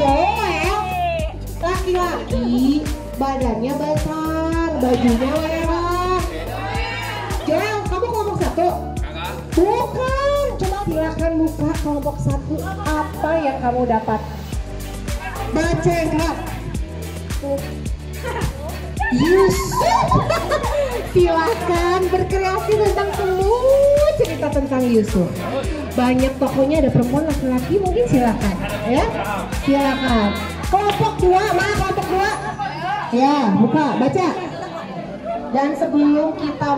Joel laki-laki badannya besar, bajunya merah. Joel, kamu kelompok satu? Bukan, coba silakan buka kelompok satu. Apa yang kamu dapat? Baca yang keras. Yusuf. Silakan berkreasi tentang semua cerita tentang Yusuf. Banyak tokonya, ada perempuan, laki-laki, mungkin silakan ya. Silakan. Kelompok dua, mana kelompok dua? Ya, buka, baca. Dan sebelum kita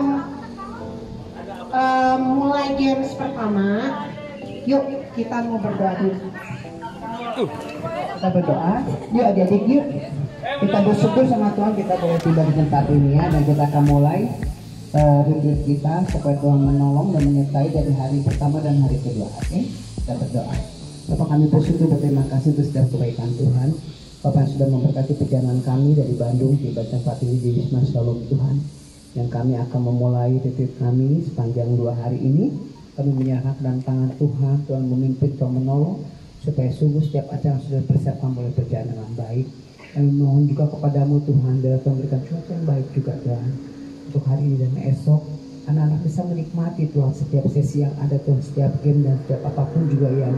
mulai games pertama, yuk kita mau berdoa dulu. Kita berdoa, yuk adik-adik yuk. Kita bersyukur sama Tuhan kita boleh tiba di tempat ini ya, dan kita akan mulai retreat kita supaya Tuhan menolong dan menyertai dari hari pertama dan hari kedua. Oke? Kita berdoa. Bapak, kami bersyukur, berterima kasih untuk setiap kebaikan Tuhan. Bapak yang sudah memberkati perjalanan kami dari Bandung tiba di tempat ini di Wisma Shalom Tuhan. Yang kami akan memulai retreat kami sepanjang 2 hari ini. Kami menyerahkan ke dalam tangan Tuhan. Tuhan memimpin, Tuhan menolong supaya sungguh setiap acara yang sudah dipersiapkan boleh berjalan dengan baik. Kami mohon juga kepadamu Tuhan, biar Tuhan berikan cuaca yang baik juga Tuhan untuk hari ini dan esok. Anak-anak bisa menikmati Tuhan setiap sesi yang ada Tuhan, setiap game dan setiap apapun juga yang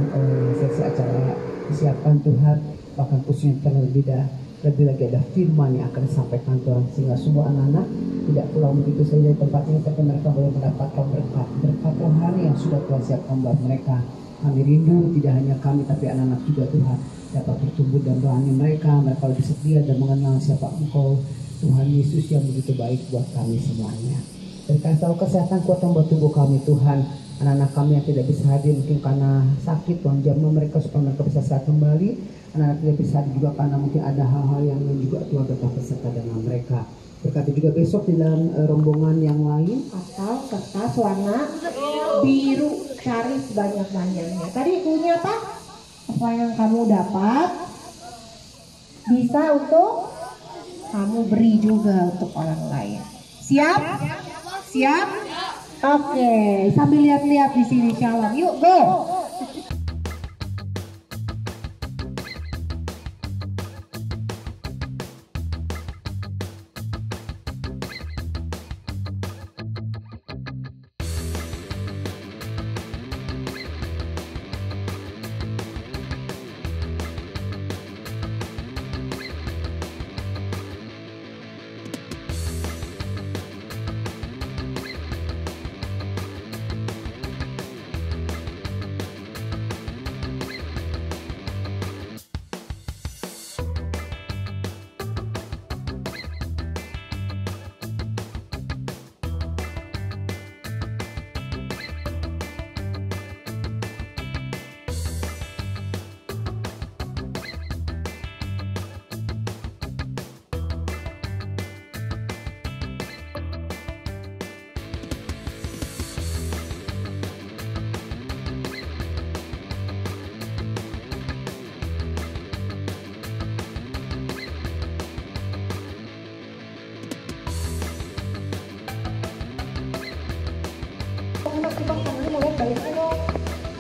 sesi acara disiapkan Tuhan. Bahkan khususnya terlebih lagi ada firman yang akan disampaikan Tuhan, sehingga semua anak-anak tidak pulang begitu saja dari tempat ini, tapi mereka boleh mendapatkan berkat Tuhan yang sudah Tuhan siapkan buat mereka. Kami rindu tidak hanya kami tapi anak-anak juga Tuhan dapat bertumbuh dan rohani mereka lebih setia dan mengenal siapa Engkau Tuhan Yesus yang begitu baik buat kami semuanya. Berikan tahu kesehatan kuatan buat tubuh kami Tuhan. Anak-anak kami yang tidak bisa hadir mungkin karena sakit Tuhan, jamah mereka supaya mereka bisa sehat kembali. Anak-anak tidak bisa hadir juga karena mungkin ada hal-hal yang juga Tuhan tetap beserta dengan mereka. Berkati juga besok di dalam rombongan yang lain asal kertas warna biru, cari sebanyak-banyaknya. Tadi punya apa? Apa yang kamu dapat bisa untuk kamu beri juga untuk orang lain. Siap? Siap? Oke, sambil lihat-lihat di sini Shalom. Yuk, go!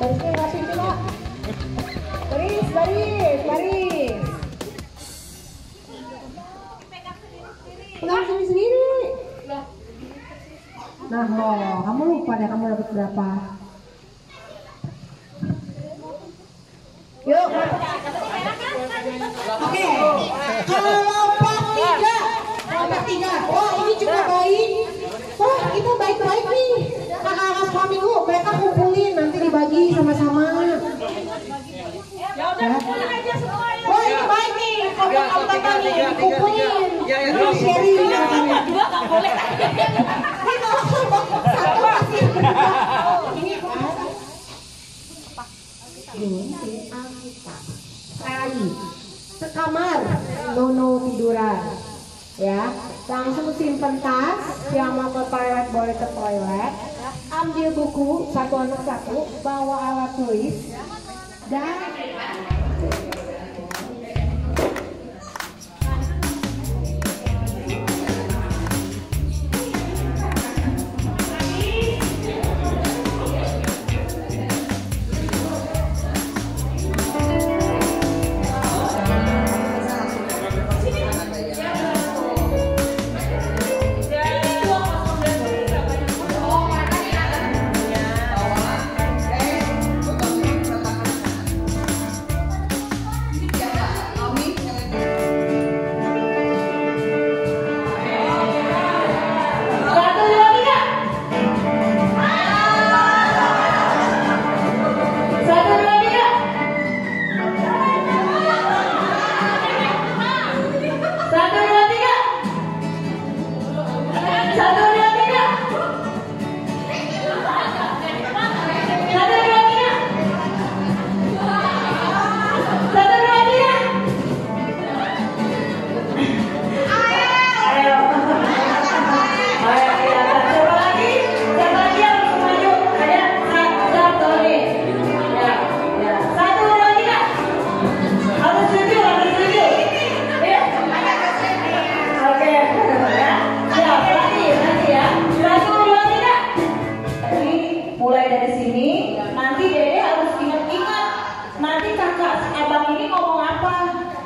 Barisnya rapi coba. Baris. Pegang sendiri. Nah, kamu lupa deh kamu dapat berapa. Yuk. Oke. Kelompok 3. Wah, ini juga baik. Wah, kita baik-baik nih. Kakak-kakak sekolah minggu, mereka kumpulin nanti dibagi sama-sama. Ya udah, kumpulin aja semua ya. Wah, ini baik nih. Kelompok nih, dikumpulin. Ini sharing. Dua nggak boleh. Ini kalau kelompok 1 pasti berdua. Ini apa? Ini Anita. Sekali. Sekamar, Nono tiduran. Ya, langsung simpen tas, yang mau ke toilet boleh ke toilet, ambil buku satu anak satu, bawa alat tulis, dan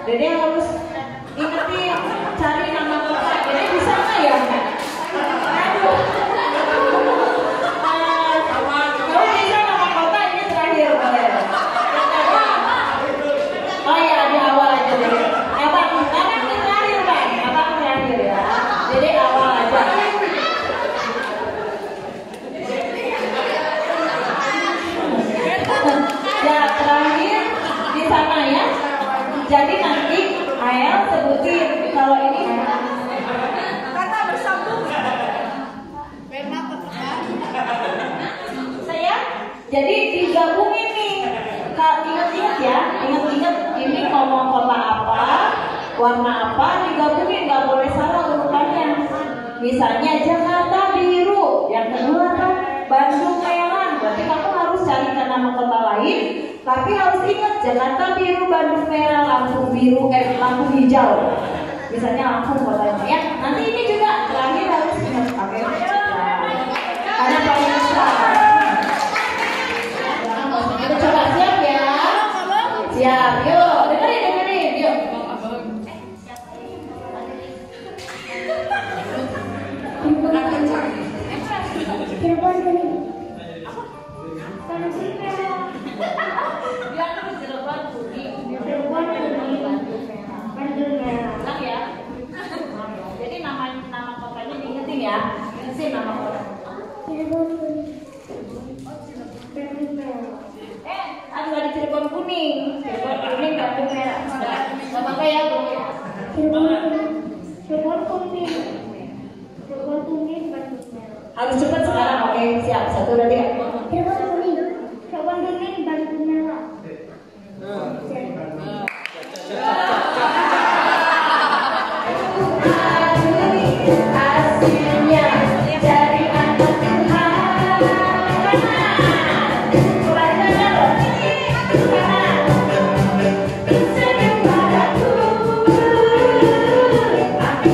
Dede harus ingetin cari nama kota. Dede bisa nggak ya? Aduh. Kalau bisa nama kota ini terakhir boleh. Oh ya di awal aja Dede. Abang di terakhir Bang. Abang terakhir ya. Dede awal aja. Ya terakhir di sana ya. Jadi nanti Ael sebutin kalau ini kata bersambung. Saya jadi digabungin nih. Ingat-ingat ya, ingat-ingat ini ngomong kota apa, warna apa, digabungin, nggak boleh salah urutannya. Misalnya Jakarta biru, yang kedua kan Bandung merah. Berarti kamu harus cari nama kota lain, tapi harus ingat Jakarta biru, Bandung merah, Lampung biru, Lampung hijau. Misalnya Lampung kotanya ya. Nanti ini juga terakhir harus ingat, oke? Karena paling besar. Kita coba siap ya. Siap, yuk dengerin, yuk. Cirebon kuning. Dia kan Cirebon kuning. Cirebon kuning. Bandung merah. Enak ya. Jadi nama kotanya diingetin ya. Ingetin nama kota. Cirebon kuning. Bandung merah. Ada Cirebon kuning. Cirebon kuning Bandung merah. Sama kayak Bu. Cirebon kuning. Cirebon kuning. Cirebon kuning Bandung merah. Harus cepat sekarang, oke? Siap, 1, 2, 3. Cirebon kuning. Cirebon kuning Bandung merah. Hasilnya dari anak Tuhan. Senyum padaku, aku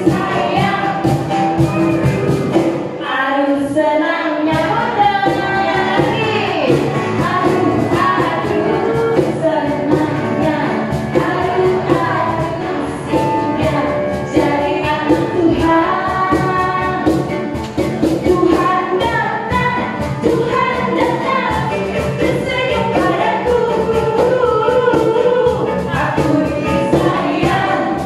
sayang. Aduh senangnya modalnya lagi. Aduh senangnya. Aduh asiknya jadi anak Tuhan. Tuhan datang, tersenyum padaku. Aku disayang.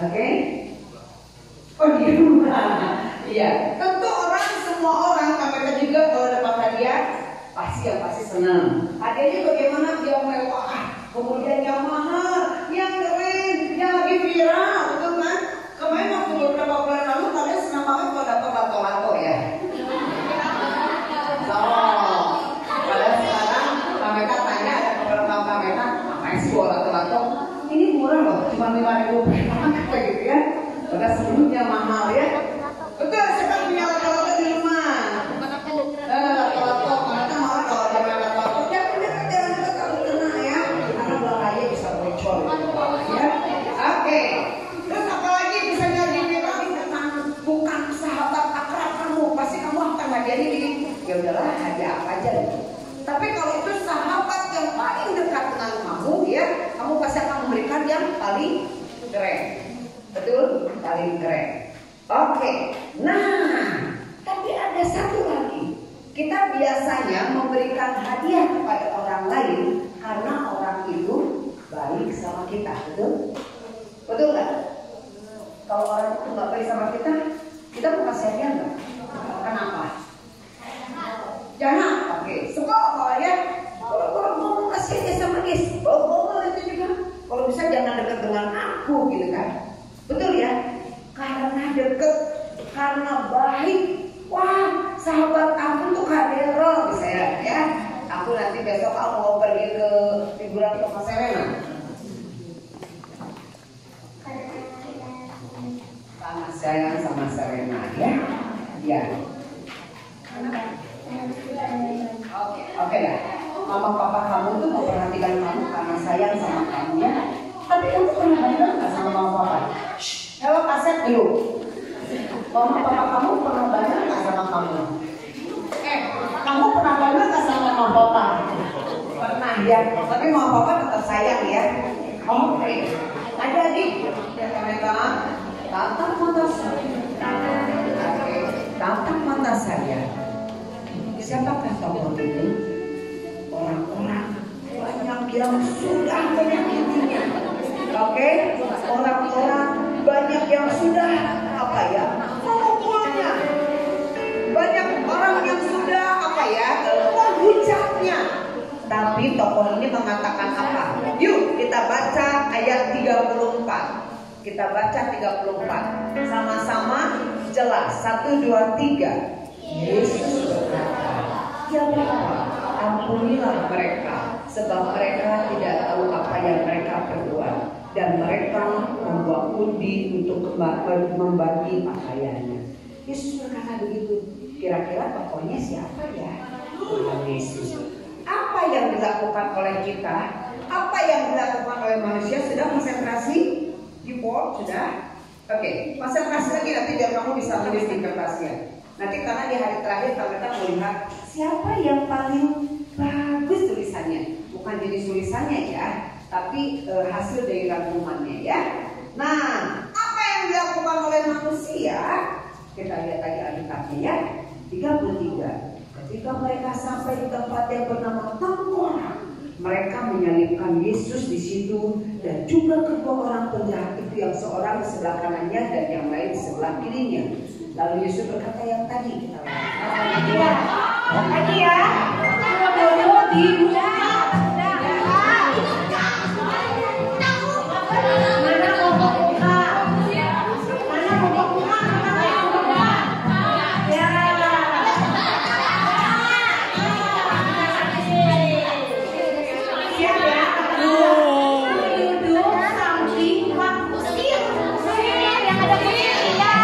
Oke? Oh di rumah. Iya, tentu semua orang, mereka juga kalau dapat hadiah pasti senang. Hadiahnya bagaimana? Yang mewah, kemudian yang mahal, yang keren, yang lagi viral, betul kan? Kemarin waktu beberapa bulan lalu kalian senang banget kalau dapat lato-lato ya. Padahal sekarang mereka tanya ada beberapa mereka, ngapain sih bawa lato-lato? Ini murah loh, cuma 5.000 apa gitu ya. Udah sebelumnya mahal ya. Betul, saya kan punya lato-lato di rumah. Lato-lato, mereka malah kalau ada main lato-lato, jangan dekat kamu kena ya. Karena belakangnya bisa bocor ya. Oke. Terus apalagi bisa jadi viral tentang bukan sahabat akrab kamu, pasti kamu akan hadiah ini. Ya udahlah, hadiah apa aja gitu. Tapi kalau itu sahabat yang paling dekat dengan kamu ya, kamu pasti akan memberikan yang paling keren. Betul? Paling keren. Oke. sama kita, betul? Betul nggak? Kalau orang itu nggak baik sama kita mau kasihan nggak? Kenapa? Jangan, oke. Sebab ya, kalau ngomong kasihan sama dia, sebab itu juga. Kalau bisa jangan dekat dengan aku, gitu kan? Betul ya? Karena dekat, karena baik. Wah, sahabat aku tuh Kadero, misalnya ya. Aku nanti besok aku mau pergi ke liburan ke Mas Serena. Sama sayang sama Serena ya. Ya. Oke lah. Mama papa kamu tuh mau perhatikan kamu karena sayang sama kamu ya. Tapi kamu pernah bandel nggak sama mama papa? Halo kaset dulu. Mama papa kamu pernah bandel nggak sama kamu? Kamu pernah bandel nggak sama mama papa? Pernah ya. Tapi mama papa tetap sayang ya. Oke. Adik-adik, ya mereka tatap mata saya. Oke. Tatap mata saya. Siapakah tokoh itu? Orang-orang banyak yang sudah menyakitinya. Oke, orang-orang banyak yang sudah apa ya? Memukulnya. Banyak orang yang sudah apa ya? Menghujatnya. Tapi tokoh ini mengatakan apa? Yuk kita baca ayat 34. Kita baca 34. Sama-sama jelas. 1, 2, 3. Yesus berkata, ya Bapa, ampunilah mereka, sebab mereka tidak tahu apa yang mereka perbuat. Dan mereka membuat undi untuk membagi pakaiannya. Yesus berkata begitu. Kira-kira tokohnya siapa ya? Tuhan Yesus. Apa yang dilakukan oleh kita? Apa yang dilakukan oleh manusia? Sudah konsentrasi di board? Sudah? Oke, konsentrasi lagi nanti biar kamu bisa menulis di kertasnya. Nanti karena di hari terakhir kita melihat siapa yang paling bagus tulisannya. Bukan jenis tulisannya ya, tapi hasil dari rangkumannya ya. Nah, apa yang dilakukan oleh manusia? Kita lihat lagi Alkitabnya ya. 33. Ketika mereka sampai di tempat yang bernama Tengkorak, mereka menyalibkan Yesus di situ dan juga kedua orang penjahat itu, yang seorang di sebelah kanannya dan yang lain di sebelah kirinya. Lalu Yesus berkata yang tadi kita lihat. Lagi ya. Dulu di rumah. Mana pokok bunga? Mana pokok bunga? Ya. Siap ya. Duduk samping Pak Kusir. Yang ada kusir ya.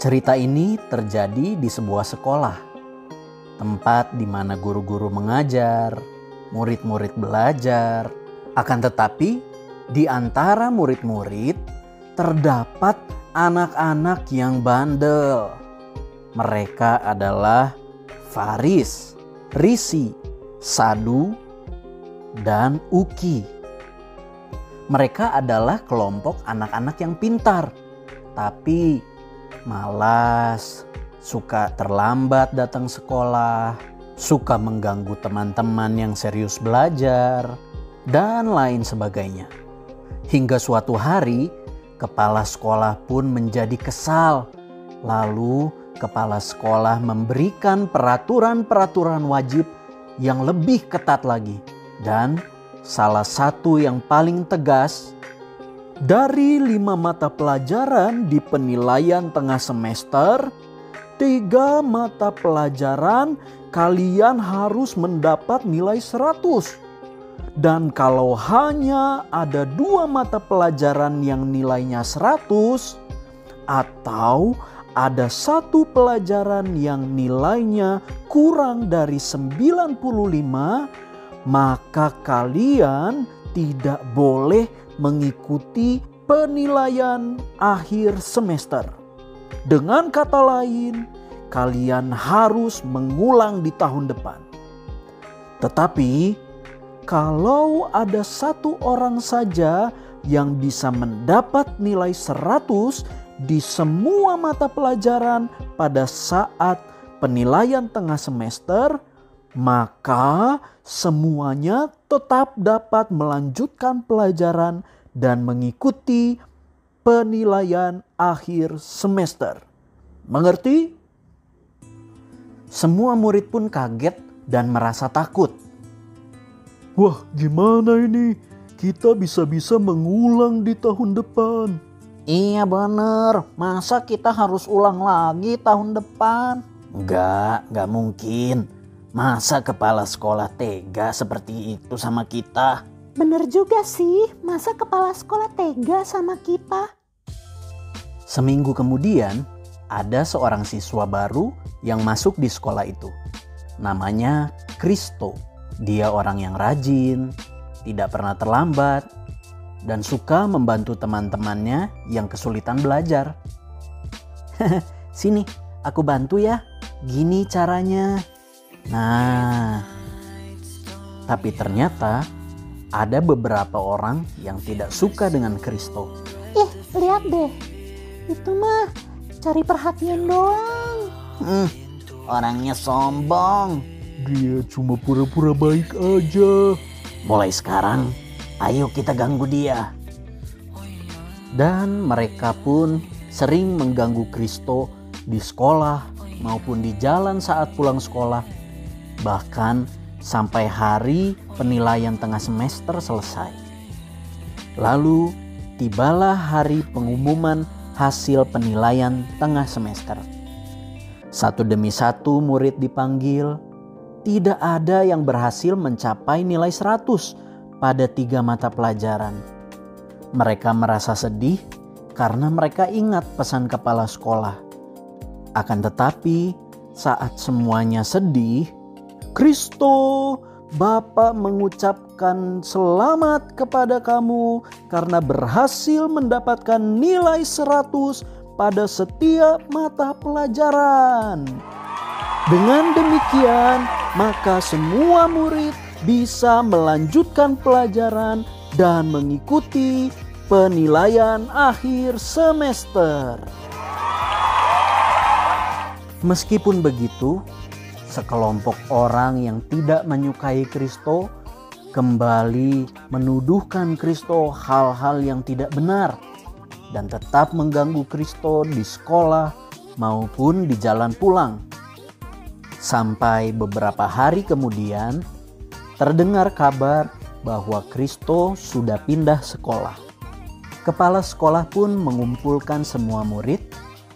Cerita ini terjadi di sebuah sekolah, tempat di mana guru-guru mengajar, murid-murid belajar. Akan tetapi, di antara murid-murid terdapat anak-anak yang bandel. Mereka adalah Faris, Risi, Sadu, dan Uki. Mereka adalah kelompok anak-anak yang pintar, tapi malas, suka terlambat datang sekolah, suka mengganggu teman-teman yang serius belajar, dan lain sebagainya. Hingga suatu hari, kepala sekolah pun menjadi kesal. Lalu, kepala sekolah memberikan peraturan-peraturan wajib yang lebih ketat lagi. Dan salah satu yang paling tegas, dari 5 mata pelajaran di penilaian tengah semester, 3 mata pelajaran kalian harus mendapat nilai 100. Dan kalau hanya ada 2 mata pelajaran yang nilainya 100, atau ada 1 pelajaran yang nilainya kurang dari 95, maka kalian tidak boleh mengikuti penilaian akhir semester. Dengan kata lain, kalian harus mengulang di tahun depan. Tetapi kalau ada 1 orang saja yang bisa mendapat nilai 100 di semua mata pelajaran pada saat penilaian tengah semester, maka semuanya tetap dapat melanjutkan pelajaran dan mengikuti penilaian akhir semester. Mengerti? Semua murid pun kaget dan merasa takut. Wah, gimana ini? Kita bisa-bisa mengulang di tahun depan. Iya bener, masa kita harus ulang lagi tahun depan? Enggak mungkin. Masa kepala sekolah tega seperti itu sama kita? Bener juga sih, masa kepala sekolah tega sama kita? Seminggu kemudian, ada seorang siswa baru yang masuk di sekolah itu. Namanya Kristo. Dia orang yang rajin, tidak pernah terlambat, dan suka membantu teman-temannya yang kesulitan belajar. Sini, aku bantu ya. Gini caranya. Nah, tapi ternyata ada beberapa orang yang tidak suka dengan Kristo. Lihat deh, itu mah cari perhatian doang. Orangnya sombong. Dia cuma pura-pura baik aja. Mulai sekarang, ayo kita ganggu dia. Dan mereka pun sering mengganggu Kristo di sekolah maupun di jalan saat pulang sekolah. Bahkan sampai hari penilaian tengah semester selesai. Lalu tibalah hari pengumuman hasil penilaian tengah semester. Satu demi satu murid dipanggil. Tidak ada yang berhasil mencapai nilai 100 pada 3 mata pelajaran. Mereka merasa sedih karena mereka ingat pesan kepala sekolah. Akan tetapi saat semuanya sedih, Kristo, Bapak mengucapkan selamat kepada kamu karena berhasil mendapatkan nilai 100 pada setiap mata pelajaran. Dengan demikian, maka semua murid bisa melanjutkan pelajaran dan mengikuti penilaian akhir semester. Meskipun begitu, sekelompok orang yang tidak menyukai Kristo kembali menuduhkan Kristo hal-hal yang tidak benar dan tetap mengganggu Kristo di sekolah maupun di jalan pulang. Sampai beberapa hari kemudian terdengar kabar bahwa Kristo sudah pindah sekolah. Kepala sekolah pun mengumpulkan semua murid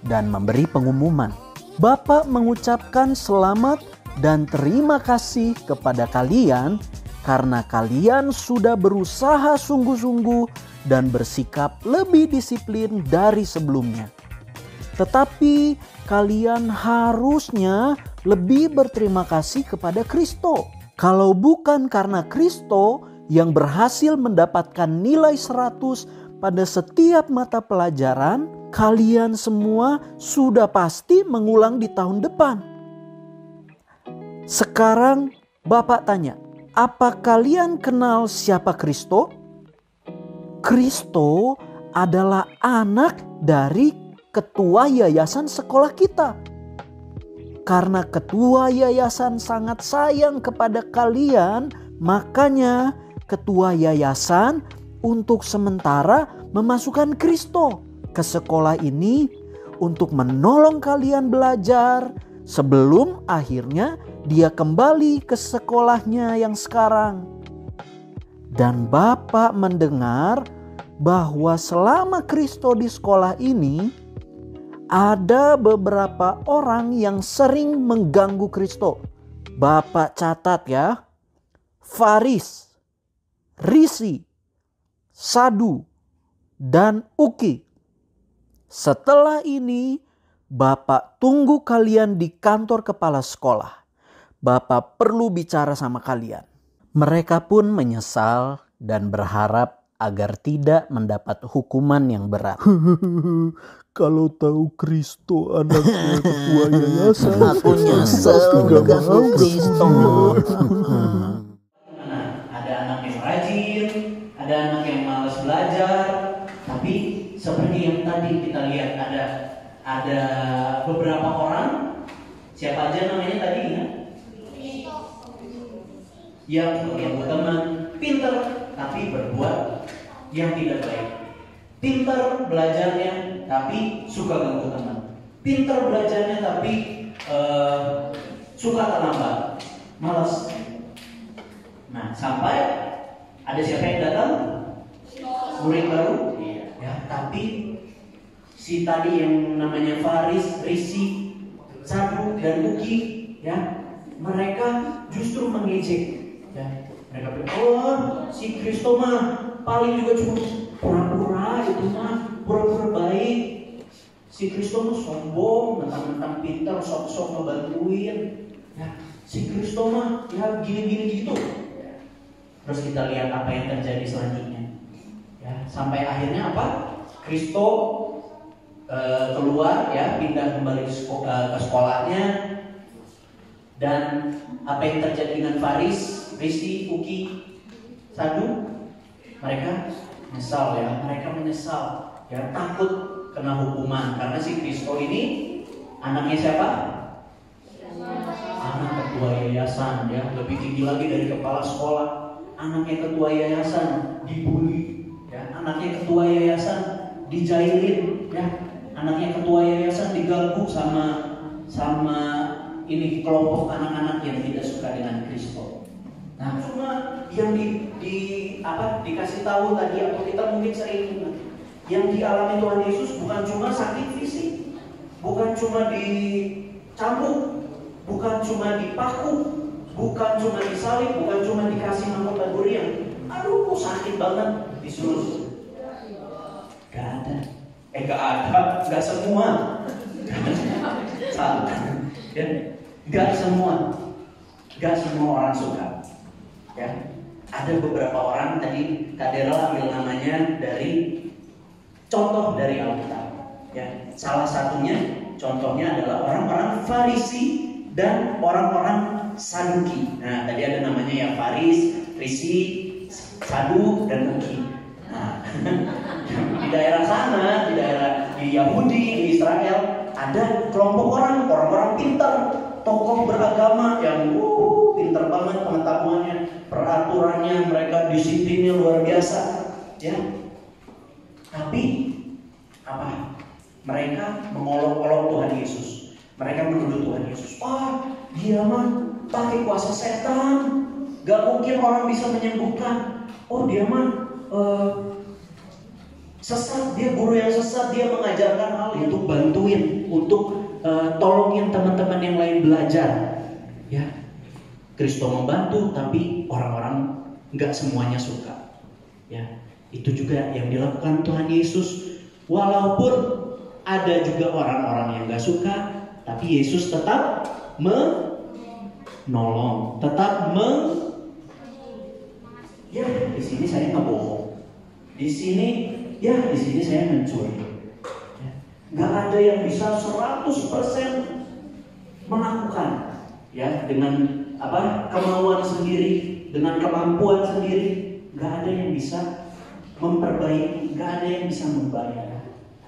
dan memberi pengumuman. Bapak mengucapkan selamat dan terima kasih kepada kalian karena kalian sudah berusaha sungguh-sungguh dan bersikap lebih disiplin dari sebelumnya. Tetapi kalian harusnya lebih berterima kasih kepada Kristo. Kalau bukan karena Kristo yang berhasil mendapatkan nilai 100 pada setiap mata pelajaran, kalian semua sudah pasti mengulang di tahun depan. Sekarang Bapak tanya, apa kalian kenal siapa Kristo? Kristo adalah anak dari ketua yayasan sekolah kita. Karena ketua yayasan sangat sayang kepada kalian, makanya ketua yayasan untuk sementara memasukkan Kristo ke sekolah ini untuk menolong kalian belajar sebelum akhirnya dia kembali ke sekolahnya yang sekarang. Dan Bapak mendengar bahwa selama Kristo di sekolah ini ada beberapa orang yang sering mengganggu Kristo. Bapak catat ya. Faris, Risi, Sadu, dan Uki. Setelah ini Bapak tunggu kalian di kantor kepala sekolah. Bapak perlu bicara sama kalian. Mereka pun menyesal dan berharap agar tidak mendapat hukuman yang berat. Kalau tahu Kristo anaknya ketua yayasan, Aku nyesel mengganggu Kristo. Ada anak yang rajin, ada anak yang malas belajar. Tapi seperti yang tadi kita lihat ada beberapa orang. Siapa aja namanya tadi ya? Yang berteman, pintar tapi berbuat yang tidak baik. Pintar belajarnya tapi suka ganggu teman. Pintar belajarnya tapi suka terlambat, malas. Nah, sampai ada siapa yang datang? Murid baru. Ya, tapi si tadi yang namanya Faris, Risi, Sadu, dan Uki, ya, mereka justru mengejek. Ya, mereka bilang, oh si Kristo mah paling juga cuma pura-pura, itu mah pura-pura baik. Si Kristo mah sombong, mentang-mentang pintar, sok-sok ngebantuin. Ya, si Kristo mah ya gini-gini gitu. Terus kita lihat apa yang terjadi selanjutnya. Ya, sampai akhirnya apa? Kristo keluar, ya, pindah kembali ke sekolahnya. Dan apa yang terjadi dengan Faris, Risi, Uki, Sadu? Mereka menyesal, ya. Mereka menyesal, ya, takut kena hukuman karena si Kristo ini anaknya siapa? Anak ketua yayasan, ya, lebih tinggi lagi dari kepala sekolah. Anaknya ketua yayasan dibully, ya. Anaknya ketua yayasan dijailin, ya. Anaknya ketua yayasan diganggu sama ini kelompok anak-anak yang tidak suka dengan Kristo. Nah, cuma yang dikasih tahu tadi, atau kita mungkin sering ingat, yang dialami Tuhan Yesus bukan cuma sakit fisik, bukan cuma dicambuk, bukan cuma dipaku, bukan cuma disalib, bukan cuma dikasih mahkota durian. Aduh, sakit banget, disuruh. Gak ada. Gak semua. Salah. Ya. Gak semua orang suka. Ya. Ada beberapa orang, tadi Kak Dera ambil namanya dari contoh dari Alkitab. Ya. Salah satunya contohnya adalah orang-orang Farisi dan orang-orang Saduki. Nah, tadi ada namanya ya Faris, Risi, Sadu, dan Uki. Nah, di daerah sana, di Yahudi, di Israel, ada kelompok orang-orang pintar, tokoh beragama yang pintar banget pengetahuannya, peraturannya, mereka disiplinnya luar biasa, ya. Tapi apa? Mereka mengolok-olok Tuhan Yesus. Mereka menuduh Tuhan Yesus. Dia mah pakai kuasa setan. Gak mungkin orang bisa menyembuhkan. Dia mah sesat. Dia guru yang sesat. Dia mengajarkan hal untuk bantuin, untuk tolongin teman-teman yang lain belajar. Ya, Kristo membantu, tapi orang-orang gak semuanya suka. Ya, itu juga yang dilakukan Tuhan Yesus. Walaupun Ada juga orang-orang yang gak suka, tapi Yesus tetap menolong, tetap ya di sini saya nggak bohong, di sini saya mencuri. Gak ada yang bisa 100% melakukan ya dengan kemauan sendiri, dengan kemampuan sendiri. Gak ada yang bisa memperbaiki, gak ada yang bisa membayar.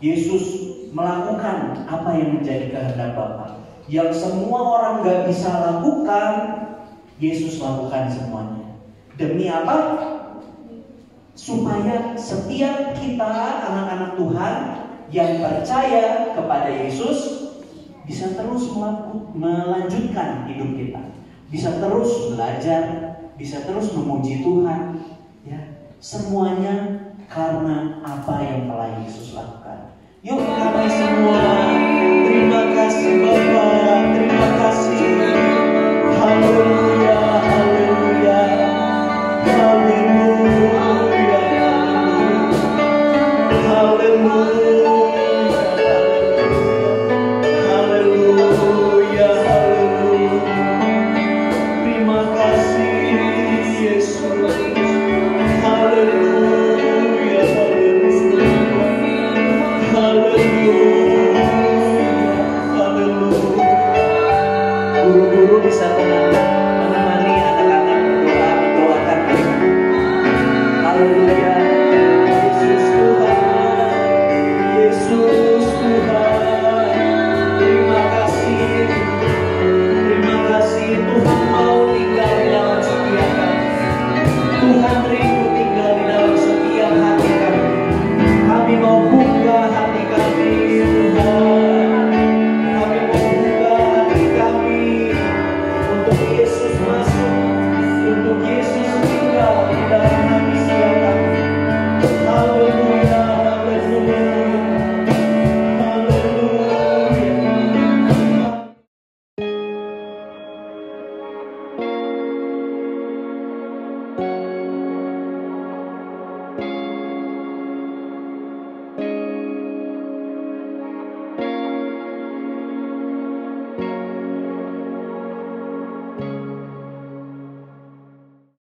Yesus melakukan apa yang menjadi kehendak Bapa. Yang semua orang gak bisa lakukan, Yesus lakukan semuanya. Demi apa? Supaya setiap kita anak-anak Tuhan yang percaya kepada Yesus bisa terus melanjutkan hidup kita, bisa terus belajar, bisa terus memuji Tuhan, ya, semuanya karena apa yang telah Yesus lakukan. Yuk kami semua terima kasih Bapa, terima kasih. Haleluya, haleluya, haleluya, haleluya. Bisa menemani anak-anak berdoa, mendoakan mereka. Haleluya. Yesus Tuhan, Yesus Tuhan. Terima kasih Tuhan mau tinggal di dalam setiap kami. Tuhan